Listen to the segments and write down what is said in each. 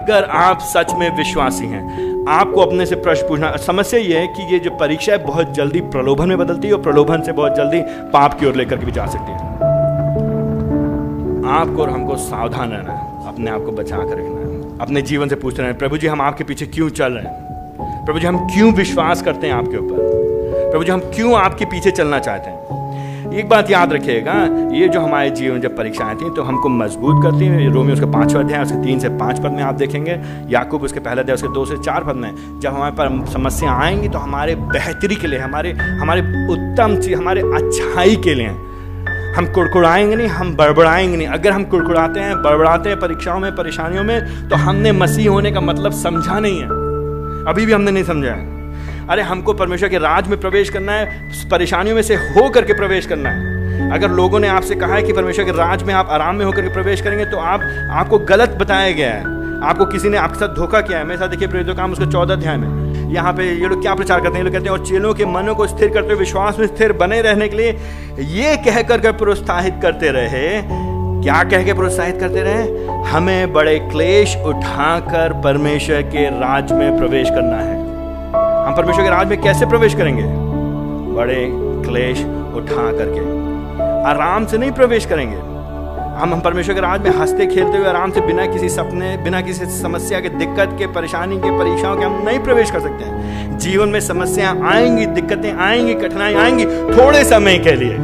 अगर आप सच में विश्वासी हैं, आपको अपने से प्रश्न पूछना। समस्या ये है कि ये जो परीक्षा है बहुत जल्दी प्रलोभन में बदलती है और प्रलोभन से बहुत जल्दी पाप की ओर लेकर के भी जा सकती है। आपको और हमको सावधान रहना है, अपने आप को बचा कर रखना है, अपने जीवन से पूछते रहना है, प्रभु जी हम आपके पीछे क्यों चल रहे हैं? प्रभु जी हम क्यों विश्वास करते हैं आपके ऊपर? प्रभु जी हम क्यों आपके पीछे चलना चाहते हैं? एक बात याद रखिएगा, ये जो हमारे जीवन जब परीक्षाएं थी तो हमको मजबूत करती हैं। रोमियो उसका 5वां अध्याय उसके 3 से 5 पद में आप देखेंगे, याकूब उसके पहले अध्याय उसके 2 से 4 पद में, जब हमारे पर समस्या आएंगी तो हमारे बेहतरी के लिए, हमारे उत्तम चीज, हमारे अच्छाई के लिए। हम कुड़कुड़ाएंगे नहीं, हम बड़बड़ाएंगे नहीं। अगर हम कुड़कुड़ाते हैं, बड़बड़ाते हैं परीक्षाओं में, परेशानियों में, तो हमने मसीह होने का मतलब समझा नहीं है, अभी भी हमने नहीं समझा है। अरे हमको परमेश्वर के राज में प्रवेश करना है, परेशानियों में से हो करके प्रवेश करना है। अगर लोगों ने आपसे कहा है कि परमेश्वर के राज में आप आराम में होकर के प्रवेश करेंगे, तो आपको गलत बताया गया है, आपको किसी ने आपके साथ धोखा किया है। मेरे साथ देखिए प्रेरितों का काम उसके 14 अध्याय में, यहाँ पे ये लोग क्या प्रचार करते हैं, ये लोग कहते हैं और चेलों के मनों को स्थिर करते हुए विश्वास में स्थिर बने रहने के लिए ये कह कर प्रोत्साहित करते रहे। क्या कह के प्रोत्साहित करते रहे? हमें बड़े क्लेश उठाकर परमेश्वर के राज में प्रवेश करना है। हम परमेश्वर के राज में कैसे प्रवेश करेंगे? बड़े क्लेश उठा करके, आराम से नहीं प्रवेश करेंगे। हम परमेश्वर के राज में हंसते खेलते हुए आराम से, बिना किसी सपने, बिना किसी समस्या के, दिक्कत के, परेशानी के, परीक्षाओं के हम नहीं प्रवेश कर सकते हैं। जीवन में समस्याएं आएंगी, दिक्कतें आएंगी, कठिनाई आएंगी, थोड़े समय के लिए,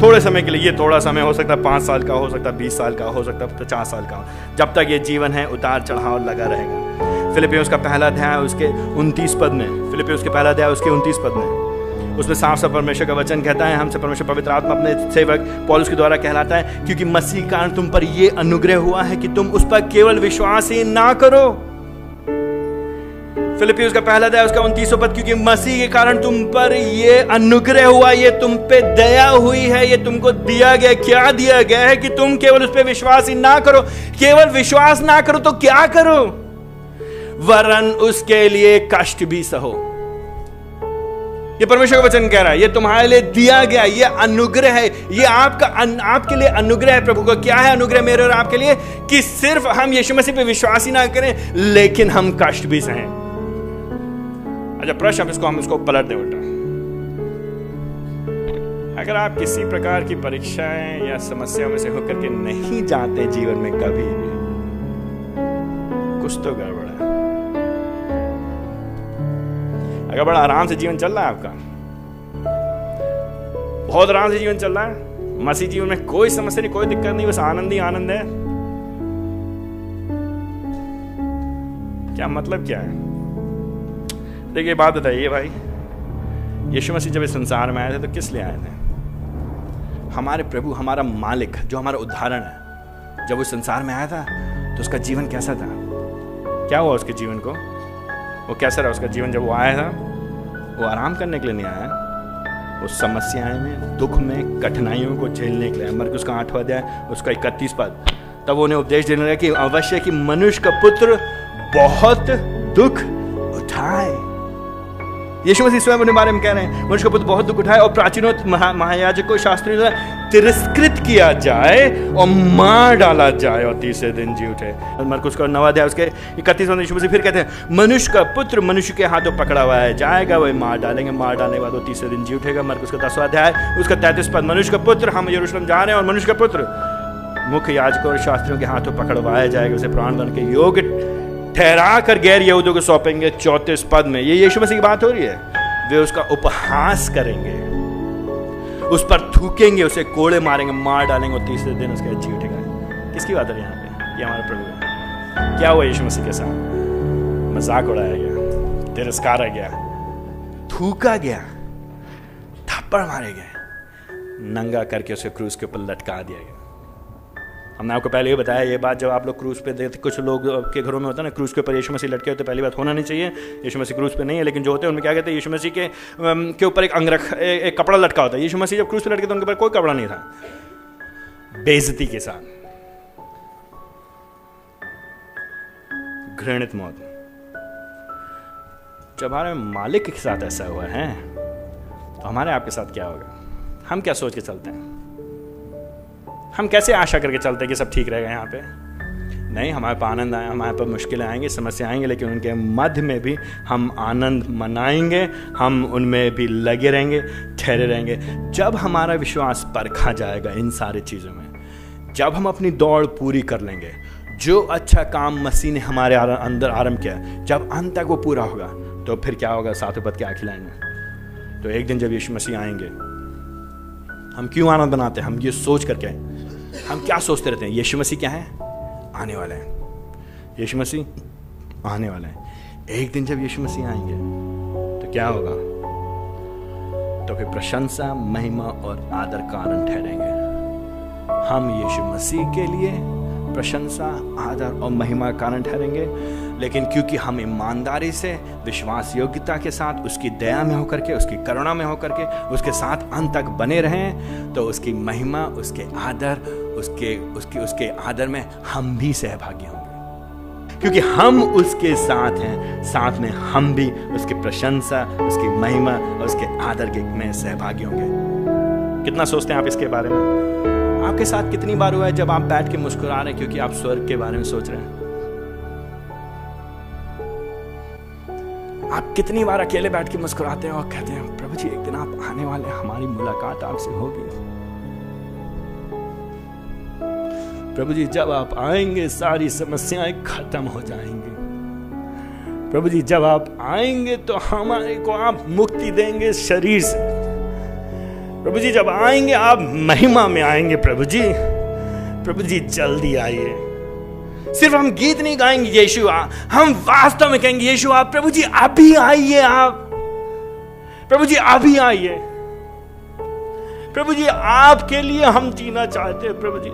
थोड़े समय के लिए। ये थोड़ा समय हो सकता है 5 साल का, हो सकता है 20 साल का, हो सकता है 50 साल का। जब तक ये जीवन है उतार चढ़ाव लगा रहेगा। फिलिपियों का पहला अध्याय उसके 29 पद में, फिलिपियों के पहला अध्याय उसके 29 पद में, उसमें साफ साफ परमेश्वर का वचन कहता है, हमसे परमेश्वर पवित्र आत्मा अपने सेवक पौलुस के द्वारा कहलाता है, क्योंकि मसीह के कारण तुम पर ये अनुग्रह हुआ है कि तुम उस पर केवल विश्वास ही ना करो। फिलिपियों का पहला अध्याय उसका 29 पद, क्योंकि मसीह के कारण तुम पर ये अनुग्रह हुआ, ये तुम पे दया हुई है, ये तुमको दिया गया। क्या दिया गया है? कि तुम केवल उस पर विश्वास ही ना करो। केवल विश्वास ना करो तो क्या करो? वरन उसके लिए कष्ट भी सहो। ये परमेश्वर का वचन कह रहा है, ये तुम्हारे लिए दिया गया, ये अनुग्रह है, ये आपके लिए अनुग्रह है। प्रभु का क्या है अनुग्रह मेरे और आपके लिए? कि सिर्फ हम यीशु मसीह पे विश्वास ही ना करें, लेकिन हम कष्ट भी सहें। अच्छा प्रश्न, हम इसको पलट दें उल्टा। अगर आप किसी प्रकार की परीक्षाएं या समस्याओं में से होकर के नहीं जाते जीवन में कभी भी, कुछ तो गड़बड़ है। अगर बड़ा आराम से जीवन चल रहा है आपका, बहुत आराम से जीवन चल रहा है, मसीह जीवन में कोई समस्या नहीं, कोई दिक्कत नहीं, बस आनंद ही आनंद है, क्या मतलब क्या है? देखिए बात बताइए भाई, यीशु मसीह जब इस संसार में आए थे तो किस लिए आए थे? हमारे प्रभु, हमारा मालिक, जो हमारा उदाहरण है, जब वो संसार में आया था तो उसका जीवन कैसा था? क्या हुआ उसके जीवन को? वो कैसा रहा उसका जीवन जब वो आया था? वो आराम करने के लिए नहीं आया, वो समस्याएं में, दुख में, कठिनाइयों को झेलने के लिए। मरकुस का 8वां अध्याय उसका 31 पद, तब उन्हें उपदेश देने लगा कि अवश्य कि मनुष्य का पुत्र बहुत दुख उठाए। यीशु मसीह स्वयं अपने बारे में कह रहे हैं, मनुष्य का पुत्र बहुत दुख उठाए और प्राचीनों, महायाजकों, शास्त्रियों द्वारा तिरस्कृत किया जाए और मार डाला जाए और तीसरे दिन जी उठे। मरकुस का 9वां अध्याय उसके 31 में यीशु मसीह फिर कहते हैं, मनुष्य का पुत्र मनुष्य के हाथों पकड़ा हुआ है, जाएगा, वही मार डालेंगे, मार डालने के बाद वो तीसरे दिन जी उठेगा। मरकुस का 10वां अध्याय उसका 33 पद, मनुष्य का पुत्र, हम यरूशलेम जा रहे हैं और मनुष्य का पुत्र मुख्य याजकों और शास्त्रियों के हाथों पकड़वाया जाएगा, उसे प्राण दंड के योग्य ठहरा कर गैर यहूदियों को सौंपेंगे। 34 पद में ये यीशु मसीह की बात हो रही है। वे उसका उपहास करेंगे, उस पर थूकेंगे, उसे कोड़े मारेंगे, मार डालेंगे और तीसरे दिन उसका जी उठेगा। किसकी बात है यहाँ पे? ये हमारा प्रभु है। क्या हुआ यीशु मसीह के साथ? मजाक उड़ाया गया, तिरस्कारा गया, थूका गया, थप्पड़ मारे गए, नंगा करके उसे क्रूस के ऊपर लटका दिया गया। हमने आपको पहले ही बताया ये बात, जब आप लोग क्रूज पे देखते, कुछ लोग के घरों में होता है ना, क्रूज के ऊपर यीशु मसीह लटके होते, पहली बात होना नहीं चाहिए, यीशु मसीह क्रूज पे नहीं है, लेकिन जो होते हैं उनमें क्या कहते हैं, यीशु मसीह के ऊपर एक कपड़ा लटका होता है। यीशु मसीह जब क्रूज पे लटके तो उनके ऊपर कोई कपड़ा नहीं था, बेइज्जती के साथ, घृणित मौत। जब हमारे मालिक के साथ ऐसा हुआ है तो हमारे आपके साथ क्या होगा? हम क्या सोच के चलते हैं? हम कैसे आशा करके चलते हैं कि सब ठीक रहेगा यहाँ पे? नहीं, हमारे पर आनंद आए, हमारे पर मुश्किलें आएंगी, समस्या आएंगे, लेकिन उनके मध्य में भी हम आनंद मनाएंगे, हम उनमें भी लगे रहेंगे, ठहरे रहेंगे। जब हमारा विश्वास परखा जाएगा इन सारी चीज़ों में, जब हम अपनी दौड़ पूरी कर लेंगे, जो अच्छा काम मसीह ने हमारे अंदर आरंभ किया, जब अंत तक वो पूरा होगा, तो फिर क्या होगा? सातवें पद के आखिरी लाइन में, तो एक दिन जब यीशु मसीह आएंगे, हम क्यों आनंद बनाते हैं? हम ये सोच करके, हम क्या सोचते रहते हैं? यीशु मसीह क्या है? आने वाले हैं। यीशु मसीह आने वाले हैं। एक दिन जब यीशु मसीह आएंगे तो क्या होगा? तो फिर प्रशंसा, महिमा और आदर कारण ठहरेंगे। हम यीशु मसीह के लिए प्रशंसा, आदर और महिमा कारण ठहरेंगे, लेकिन क्योंकि हम ईमानदारी से, विश्वास योग्यता के साथ, उसकी दया में होकर के, उसकी करुणा में होकर के, उसके साथ अंत तक बने रहें, तो उसकी महिमा, उसके आदर, उसके आदर में हम भी सहभागी होंगे। क्योंकि हम उसके साथ हैं, साथ में हम भी उसकी प्रशंसा, उसकी महिमा और उसके आदर के में सहभागी होंगे। कितना सोचते हैं आप इसके बारे में? आपके साथ कितनी बार हुआ है जब आप बैठ के मुस्कुरा रहे हैं क्योंकि आप स्वर्ग के बारे में सोच रहे हैं? आप कितनी बार अकेले बैठ के मुस्कुराते हैं और कहते हैं, प्रभु जी एक दिन आप आने वाले हैं, हमारी मुलाकात आपसे होगी। प्रभु जी जब आप आएंगे सारी समस्याएं खत्म हो जाएंगी। प्रभु जी जब आप आएंगे तो हमारे को आप मुक्ति देंगे शरीर से। प्रभु जी जब आएंगे आप महिमा में आएंगे। प्रभु जी जल्दी आइए। सिर्फ हम गीत नहीं गाएंगे यीशु आ, हम वास्तव में कहेंगे यीशु आ, प्रभु जी अभी आइए आप, प्रभु जी अभी आइए। प्रभु जी आपके लिए हम जीना चाहते हैं। प्रभु जी,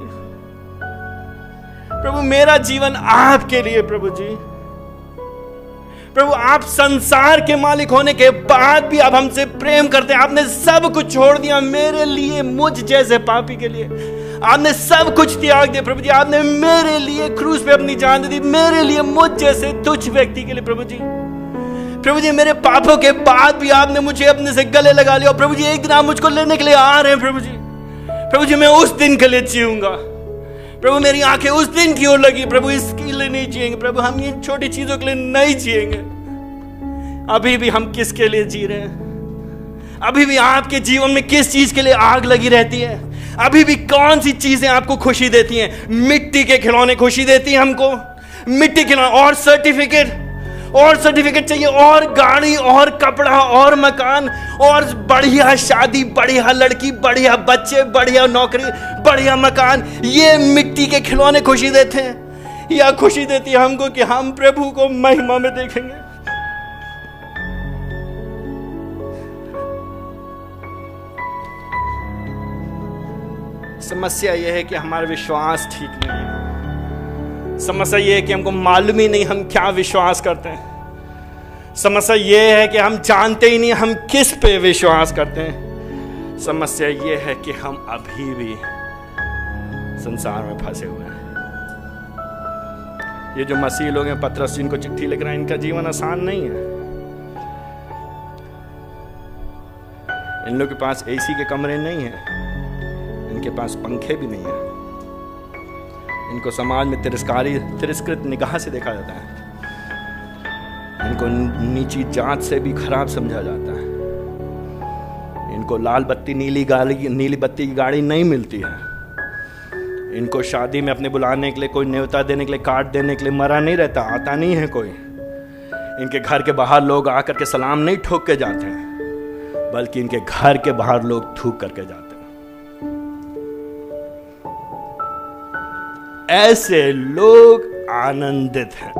प्रभु मेरा जीवन आपके लिए। प्रभु जी, प्रभु आप संसार के मालिक होने के बाद भी आप हमसे प्रेम करते हैं। आपने सब कुछ छोड़ दिया मेरे लिए, मुझ जैसे पापी के लिए आपने सब कुछ त्याग दिया। प्रभु जी आपने मेरे लिए क्रूस पे अपनी जान दे दी, मेरे लिए, मुझ जैसे तुच्छ व्यक्ति के लिए। प्रभु जी मेरे पापों के बाद भी आपने मुझे अपने से गले लगा लिया। प्रभु जी एक दिन आप मुझको लेने के लिए आ रहे हैं। प्रभु जी मैं उस दिन के लिए जीऊंगा। प्रभु मेरी आंखें उस दिन की ओर लगी। प्रभु इसके लिए नहीं जिएंगे। प्रभु हम ये छोटी चीजों के लिए नहीं जिएंगे। अभी भी हम किसके लिए जी रहे हैं? अभी भी आपके जीवन में किस चीज के लिए आग लगी रहती है? अभी भी कौन सी चीजें आपको खुशी देती हैं? मिट्टी के खिलौने खुशी देती हैं हमको, मिट्टी के खिलौने, और सर्टिफिकेट चाहिए, और गाड़ी, और कपड़ा, और मकान, और बढ़िया शादी, बढ़िया लड़की, बढ़िया बच्चे, बढ़िया नौकरी, बढ़िया मकान। ये मिट्टी के खिलौने खुशी देते हैं या खुशी देती है हमको कि हम प्रभु को महिमा में देखेंगे? समस्या यह है कि हमारा विश्वास ठीक नहीं है। समस्या यह है कि हमको मालूम ही नहीं हम क्या विश्वास करते हैं। समस्या यह है कि हम जानते ही नहीं हम किस पे विश्वास करते हैं। समस्या यह है कि हम अभी भी संसार में फंसे हुए हैं। ये जो मसीह लोग हैं, पतरस जिनको चिट्ठी लिख रहे हैं, इनका जीवन आसान नहीं है। इन लोगों के पास एसी के कमरे नहीं है, इनके पास पंखे भी नहीं है। इनको समाज में तिरस्कृत निगाह से देखा जाता है। इनको नीची जात से भी खराब समझा जाता है। इनको लाल बत्ती नीली बत्ती की गाड़ी नहीं मिलती है। इनको शादी में अपने बुलाने के लिए, कोई न्योता देने के लिए, कार्ड देने के लिए मरा नहीं रहता, आता नहीं है कोई। इनके घर के बाहर लोग आकर के सलाम नहीं ठोक के जाते हैं, बल्कि इनके घर के बाहर लोग थूक करके जाते हैं। ऐसे लोग आनंदित हैं।